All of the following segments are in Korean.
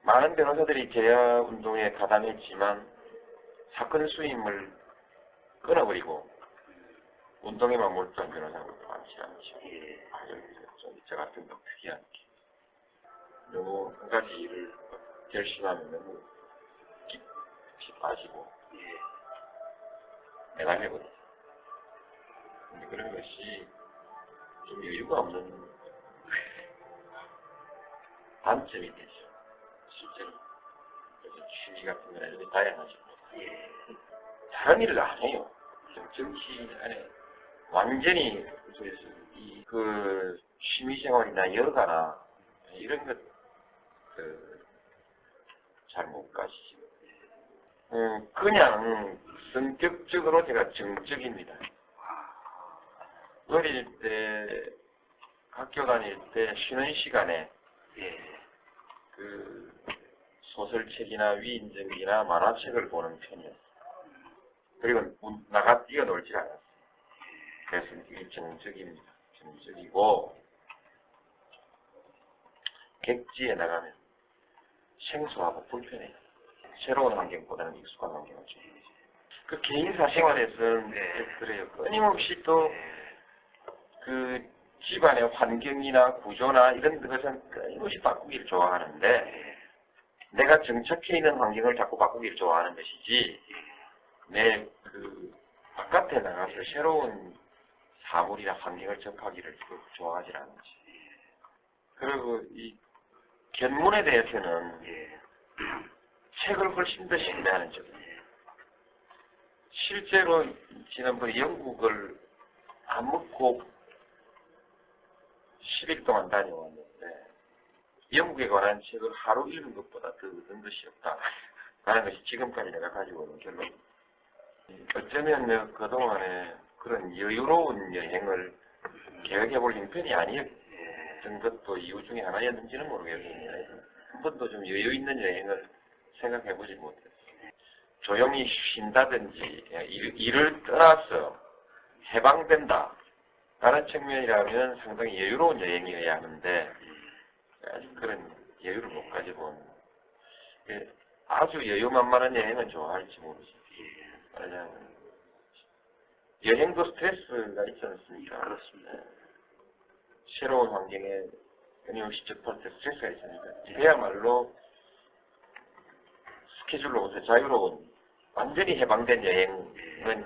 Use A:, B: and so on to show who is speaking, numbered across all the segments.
A: 많은 변호사들이 재야 운동에 가담했지만 사건 수임을 끊어버리고 운동에만 몰두한 변호사가 많지 않죠. 좀 저 같은 거 특이한 게 너무 한 가지 일을 결심하면 너무 깊이 빠지고 매달려버리죠. 근데 그런 것이 좀 여유가 없는 단점이 되죠. 실제로. 그래서 취미 같은 거나 이런 다양하죠. 다른 일을 안 해요. 정치 안에 완전히 그 취미생활이나 여가나 이런 것 잘 못 가시죠. 그냥 성격적으로 제가 정적입니다. 어릴 때 학교 다닐 때 쉬는 시간에 그 소설책이나 위인전기나 만화책을 보는 편이었어요. 그리고 나가 뛰어놀지 않았어요. 그래서 이게 정적입니다. 정적이고 객지에 나가면 생소하고 불편해요. 새로운 환경보다는 익숙한 환경을 좋아해요. 그 개인 사생활에서는 그래요. 끊임없이 또 그 집안의 환경이나 구조나 이런 것은 끊임없이 바꾸기를 좋아하는데 내가 정착해 있는 환경을 자꾸 바꾸기를 좋아하는 것이지 내 그 바깥에 나가서 새로운 사물이나 환경을 접하기를 좋아하지 않지. 그리고 이 견문에 대해서는 책을 훨씬 더 신뢰하는 쪽이에요. 실제로 지난번에 영국을 안 먹고 10일 동안 다녀왔는데 영국에 관한 책을 하루 읽은 것보다 더 얻은 것이 없다 라는 것이 지금까지 내가 가지고 있는 결론입니다. 어쩌면 내가 그동안에 그런 여유로운 여행을 계획해볼 형편이 아니었던 것도 이유 중에 하나였는지는 모르겠는데 한 번도 좀 여유 있는 여행을 생각해보지 못했어요. 조용히 쉰다든지 일을 떠나서 해방된다 라는 측면이라면 상당히 여유로운 여행이어야 하는데 아직 그런 여유를 못 가지고 온 아주 여유만만한 여행은 좋아할지 모르지. 여행도 스트레스가 있지 않습니까? 그렇습니다. 새로운 환경에 끊임없이 접할 때 스트레스가 있으니까 그야말로 스케줄로부터 자유로운 완전히 해방된 여행은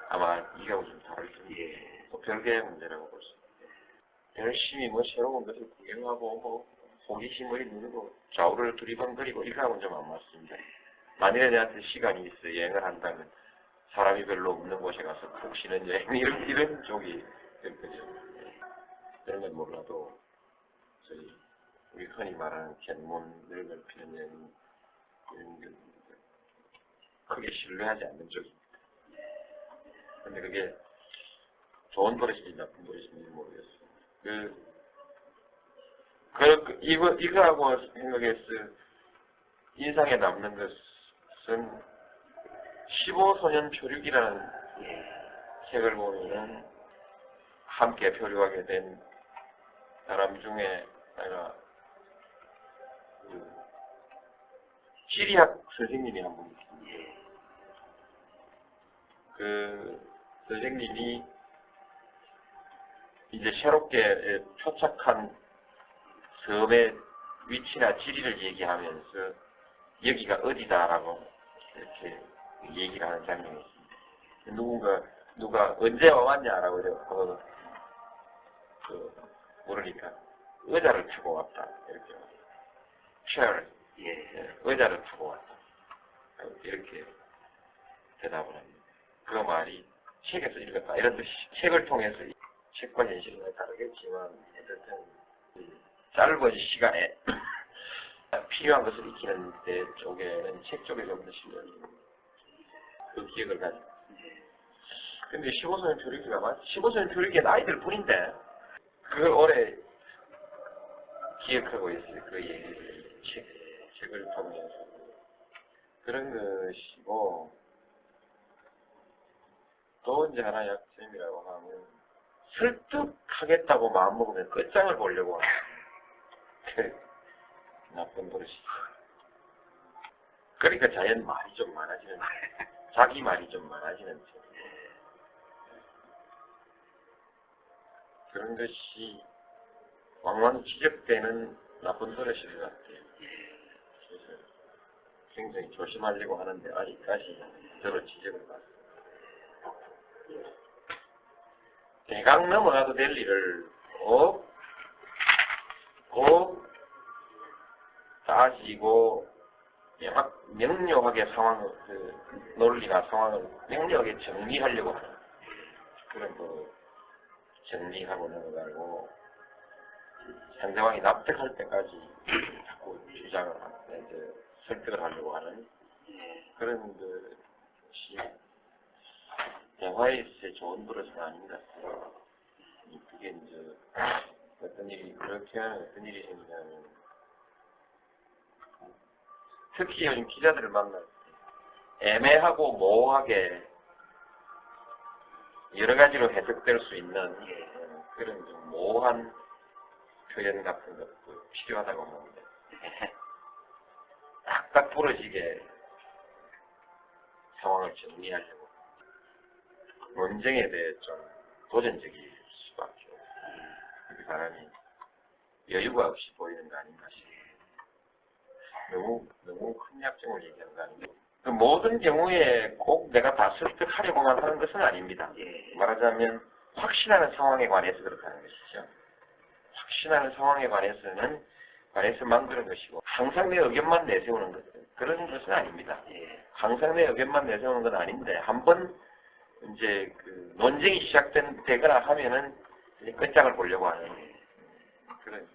A: 아마 이하고 좀 다를 텐데 또 별개의 문제라고 볼 수 있어요. 열심히 뭐 새로운 것을 구경하고 뭐 호기심을 누르고 좌우를 두리번거리고 이거하고는 좀 안 맞습니다. 만일에 내한테 시간이 있어 여행을 한다면 사람이 별로 없는 곳에 가서 푹 쉬는 여행 이런 쪽이 될 거죠. 그런 건 몰라도 우리 흔히 말하는 견문을 넓히는 여행 이런 게 크게 신뢰하지 않는 쪽입니다. 근데 그게 좋은 버릇인지 나쁜 버릇인지 모르겠어요. 이거하고 생각해서 인상에 남는 것은 15소년 표류기라는 책을 보면은 함께 표류하게 된 사람 중에 내가 지리학 선생님이 한 분 있습니다. 그 선생님이 이제 새롭게 표착한 섬의 위치나 지리를 얘기하면서 여기가 어디다라고 이렇게 얘기를 하는 장면이 있습니다. 누가 언제 와왔냐라고 이러고 모르니까 의자를 타고 왔다 이렇게 chair 의자를 타고 왔다 이렇게 대답을 합니다. 그 말이 책에서 읽었다 이런 뜻이 책을 통해서 책과 현실은 다르겠지만 어쨌든 짧은 시간에 필요한 것을 익히는 데 쪽에는 책 쪽에 좀 더 신경이 그 기억을 가지고. 근데 15소년 표류기가 15소년 표류기의 나이들 뿐인데 그걸 오래 기억하고 있어요. 그 얘기를 책을 보면서 그런 것이고 또 이제 하나 약점이라고 하면 설득하겠다고 마음먹으면 끝장을 보려고 하는 나쁜 버릇이죠. 그러니까 자연 말이 좀 많아지는, 자기 말이 좀 많아지는 책. 그런 것이 왕왕 지적되는 나쁜 버릇인 것 같아요. 그래서 굉장히 조심하려고 하는데 아직까지 저로 지적을 받습니다. 대강 넘어가도 될 일을 꼭 따지고 명료하게 논리나 상황을 명료하게 정리하려고 하는 그런 정리하고 넘어가고 상대방이 납득할 때까지 자꾸 주장을 하고 설득을 하려고 하는 그런 것이 대화에 있어서 좋은 버릇은 아닌 것 같아요. 그게 이제 어떤 일이 그렇게 하면 어떤 일이 생기냐면 특히 요즘 기자들을 만날 때 애매하고 모호하게 여러 가지로 해석될 수 있는 그런 좀 모호한 표현 같은 것도 필요하다고 봅니다. 딱딱 부러지게 상황을 정리하려고 논쟁에 대해 좀 도전적일 수밖에 없어요. 그 사람이 여유가 없이 보이는 거 아닌가 싶어요. 너무 큰 약점을 얘기하는 거 아닌가. 그 모든 경우에 꼭 내가 다 설득하려고만 하는 것은 아닙니다. 말하자면 확신하는 상황에 관해서 그렇다는 것이죠. 확신하는 상황에 관해서 만드는 것이고 항상 내 의견만 내세우는 것 그런 것은 아닙니다. 항상 내 의견만 내세우는 건 아닌데 한번 이제 그 논쟁이 시작되거나 하면은 이제 끝장을 보려고 하는 그런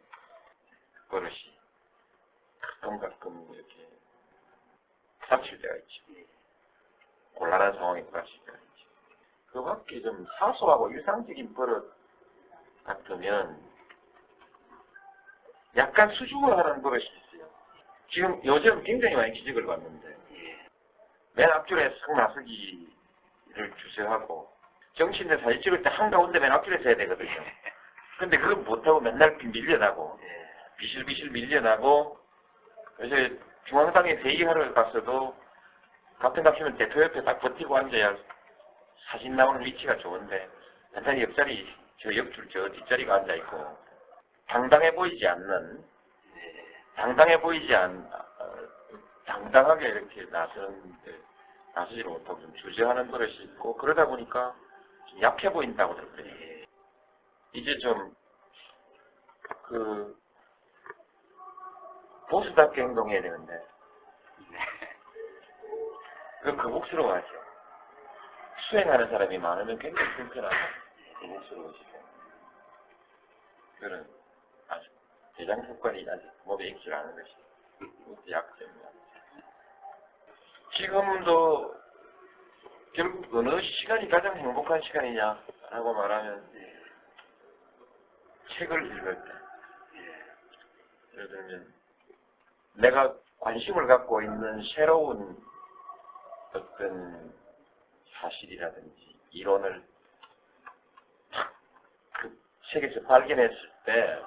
A: 버릇이 가끔 이렇게 닥칠 때가 있죠. 곤란한 상황에 닥칠 때가 있죠. 그 밖에 좀 사소하고 일상적인 버릇 같으면 약간 수줍어하는 버릇이 있어요. 지금 요즘 굉장히 많이 기적을 봤는데 맨 앞줄에 싹 나서기를 주세하고 정치인들 사진 찍을 때 한가운데 맨 앞줄에 서야 되거든요. 근데 그걸 못하고 맨날 밀려나고 비실비실 밀려나고 그래서 중앙당에 회의하러 갔어도 같은 값이면 대표 옆에 딱 버티고 앉아야 사진 나오는 위치가 좋은데 완전히 옆자리 저 옆줄 저 뒷자리가 앉아있고 당당해 보이지 않는 당당하게 이렇게 나서지 못하고 좀 주저하는 버릇이 있고 그러다 보니까 좀 약해 보인다고 들었거든요. 이제 좀 보수답게 행동해야 되는데 거북스러워하죠. 수행하는 사람이 많으면 굉장히 불편하고 거북스러워지고 그런 아주 대장 습관이 아직 몸에 익지 않은 것이 그것도 약점이야. 지금도 결국 어느 시간이 가장 행복한 시간이냐라고 말하면 책을 읽을 때 예를 들면 내가 관심을 갖고 있는 새로운 어떤 사실이라든지 이론을 그 책에서 발견했을 때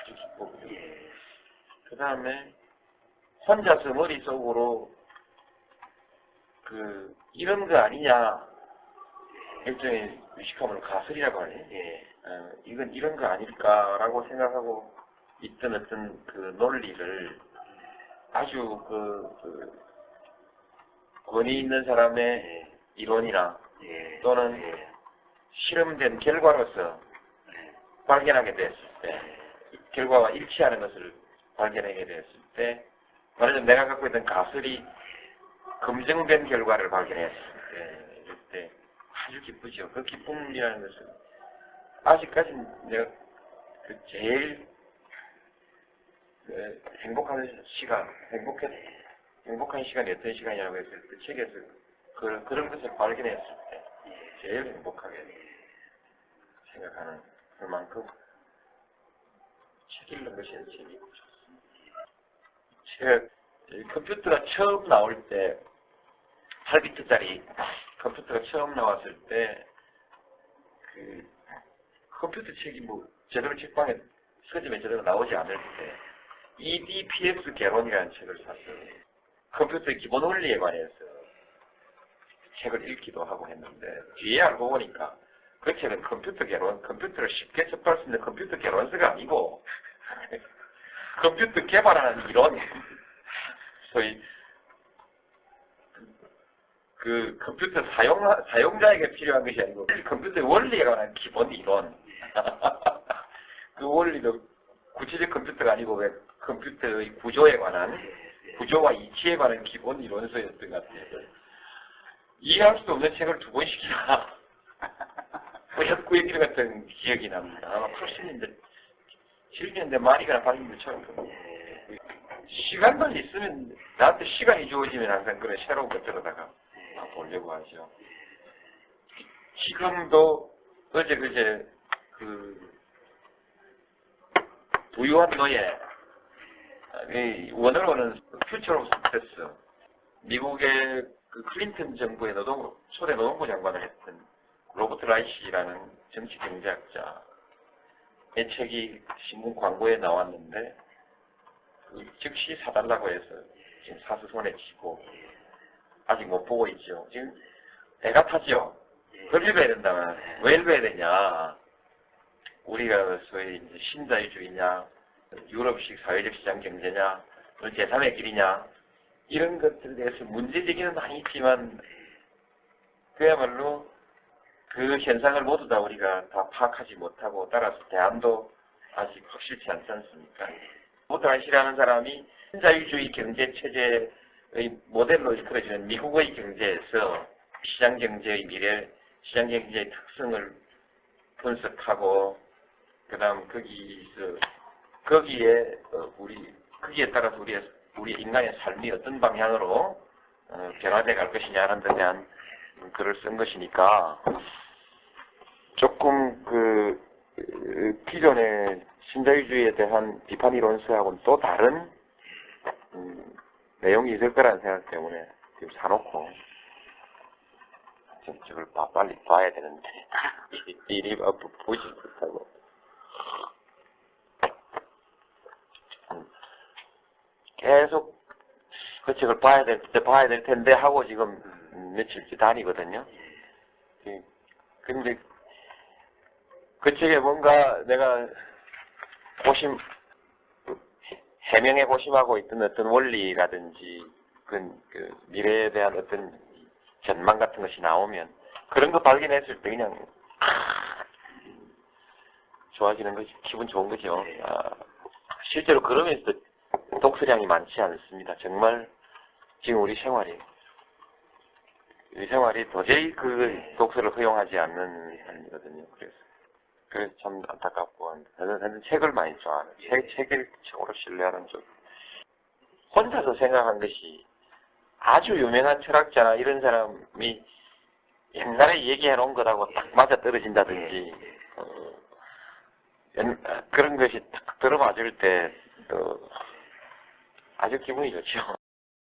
A: 아주 기쁘고요. 그 다음에 혼자서 머릿속으로 이런 거 아니냐 일종의 의식함을 가설이라고 하네. 이건 이런 거 아닐까라고 생각하고 있던 어떤 그 논리를 아주 권위 있는 사람의 이론이나 또는 실험된 결과로서 발견하게 됐을 때 결과와 일치하는 것을 발견하게 됐을 때 말하자면 내가 갖고 있던 가설이 검증된 결과를 발견했을 때 이럴 때 아주 기쁘죠. 그 기쁨이라는 것은 아직까지 내가 제일 행복한 시간이 어떤 시간이라고 했을 때 책에서 그런 것을 발견했을 때 제일 행복하게 생각하는 그만큼 책 읽는 것이 재미있고 좋습니다. 컴퓨터가 처음 나올 때 8비트짜리 컴퓨터가 처음 나왔을 때 컴퓨터 책이 제대로 책방에 서점에 제대로 나오지 않을 때 EDPS 개론이라는 책을 샀어요. 컴퓨터의 기본 원리에 관해서 책을 읽기도 하고 했는데 뒤에 알고 보니까 그 책은 컴퓨터를 쉽게 접할 수 있는 컴퓨터 개론서가 아니고 컴퓨터 개발하는 이론, 소위 그 컴퓨터 사용자에게 필요한 것이 아니고 컴퓨터의 원리에 관한 기본 이론. 그 원리도 구체적 컴퓨터가 아니고 왜 컴퓨터의 구조에 관한, 구조와 이치에 관한 기본 이론서였던 것 같아요. 이해할 수 없는 책을 2권씩이나 그 얘기 같은 기억이 납니다. 아마 80년대, 70년대 말이거나 80년대 초였거든요. 시간만 있으면, 나한테 시간이 주어지면 항상 그런 새로운 것들에다가 보려고 하죠. 지금도 어제 부유한 노예, 원어로는 퓨처 오브 석세스, 미국의 그 클린턴 정부의 초대 노동부 장관을 했던 로버트 라이시라는 정치 경제학자의 책이 신문 광고에 나왔는데 즉시 사달라고 해서 지금 사서 손에 쥐고 아직 못 보고 있죠. 지금 애가 타죠. 그걸 읽어야 된다면 왜 읽어야 되냐? 우리가 소위 이제 신자유주의냐, 유럽식 사회적 시장 경제냐, 제3의 길이냐, 이런 것들에 대해서 문제제기는 많이 있지만 그야말로 그 현상을 모두 다 우리가 다 파악하지 못하고 따라서 대안도 아직 확실치 않지 않습니까? 로버트 라이시라는 사람이 신자유주의 경제 체제의 모델로 이끌어지는 미국의 경제에서 시장경제의 미래, 시장경제의 특성을 분석하고 그다음 거기에 따라서 우리 인간의 삶이 어떤 방향으로 변화돼 갈 것이냐는 데 대한 글을 쓴 것이니까 조금 기존의 신자유주의에 대한 비판 이론서하고는 또 다른 내용이 있을 거라는 생각 때문에 지금 사놓고 지금 저걸 빨리 봐야 되는데 일이 보지 못하고 계속 그 책을 봐야 될 텐데 하고 지금 며칠째 다니거든요. 근데 그 책에 뭔가 내가 해명해 고심하고 있던 어떤 원리라든지 그 미래에 대한 어떤 전망 같은 것이 나오면 그런 거 발견했을 때 그냥 좋아지는 것이 기분 좋은 거죠. 실제로 그러면서 독서량이 많지 않습니다. 정말 지금 우리 생활이 도저히 그 독서를 허용하지 않는 삶이거든요. 그래서 참 안타깝고 저는 책을 많이 좋아하는 책을 최고로 신뢰하는 쪽. 혼자서 생각한 것이 아주 유명한 철학자나 이런 사람이 옛날에 얘기해 놓은 것하고 딱 맞아 떨어진다든지 그런 것이 딱 들어맞을 때 아주 기분이 좋죠.